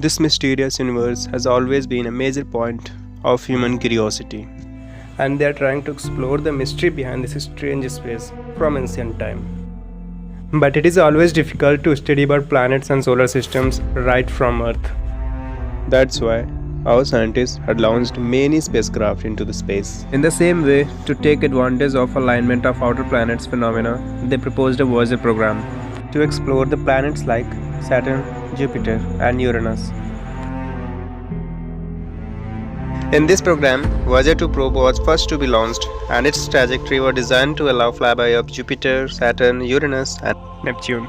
This mysterious universe has always been a major point of human curiosity, and they are trying to explore the mystery behind this strange space from ancient time. But it is always difficult to study about planets and solar systems right from Earth. That's why our scientists had launched many spacecraft into the space. In the same way, to take advantage of alignment of outer planets phenomena, they proposed a Voyager program to explore the planets like Saturn, Jupiter, and Uranus. In this program, Voyager 2 probe was first to be launched, and its trajectory was designed to allow flyby of Jupiter, Saturn, Uranus, and Neptune.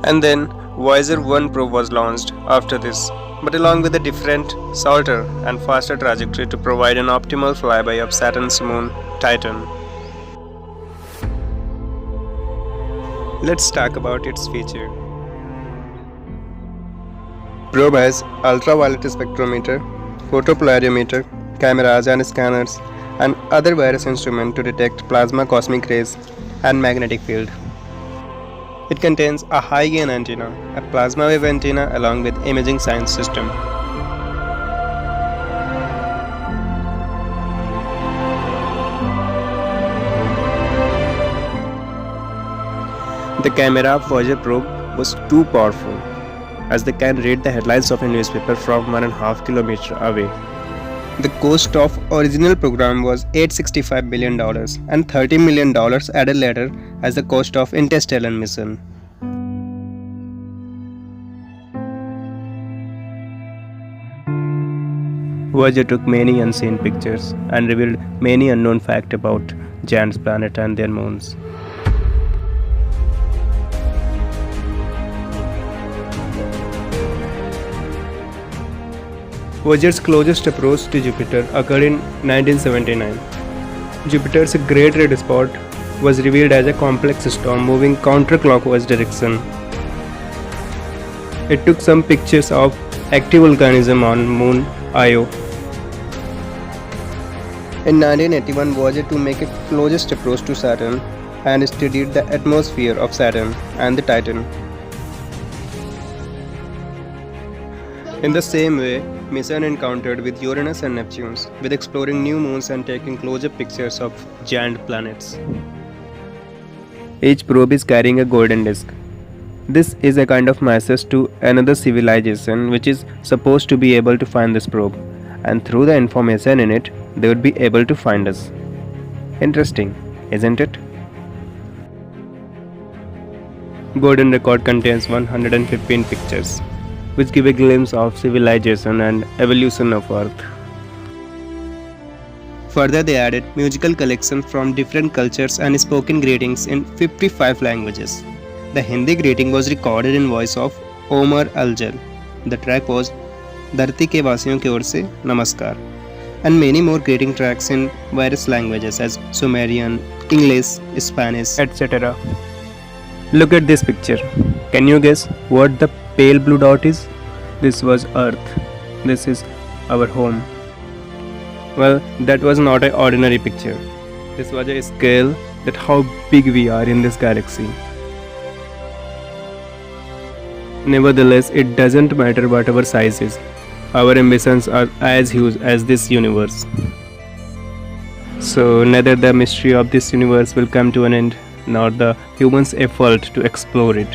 And then Voyager 1 probe was launched after this, but along with a different, shorter, and faster trajectory to provide an optimal flyby of Saturn's moon, Titan. Let's talk about its feature. Probe has ultraviolet spectrometer, photopolarimeter, cameras and scanners, and other various instruments to detect plasma cosmic rays and magnetic field. It contains a high-gain antenna, a plasma wave antenna along with imaging science system. The camera of Voyager probe was too powerful, as they can read the headlines of a newspaper from 1.5 kilometers away. The cost of original program was $865 million and $30 million added later as the cost of interstellar mission. Voyager took many unseen pictures and revealed many unknown facts about giant planets and their moons. Voyager's closest approach to Jupiter occurred in 1979. Jupiter's Great Red Spot was revealed as a complex storm moving counterclockwise direction. It took some pictures of active volcanism on moon Io. In 1981, Voyager 2 made a closest approach to Saturn and studied the atmosphere of Saturn and the Titan. In the same way, mission encountered with Uranus and Neptune, with exploring new moons and taking close-up pictures of giant planets. Each probe is carrying a golden disk. This is a kind of message to another civilization which is supposed to be able to find this probe, and through the information in it, they would be able to find us. Interesting, isn't it? Golden record contains 115 pictures, which give a glimpse of civilization and evolution of Earth. Further, they added musical collections from different cultures and spoken greetings in 55 languages. The Hindi greeting was recorded in voice of Omar Aljal. The track was धरती के वासियों की ओर से नमस्कार, and many more greeting tracks in various languages as Sumerian, English, Spanish, etc. Look at this picture. Can you guess what the pale blue dot is? This was Earth. This is our home. Well, that was not an ordinary picture. This was a scale that how big we are in this galaxy. Nevertheless, it doesn't matter what our size is. Our ambitions are as huge as this universe. So neither the mystery of this universe will come to an end, nor the humans' effort to explore it.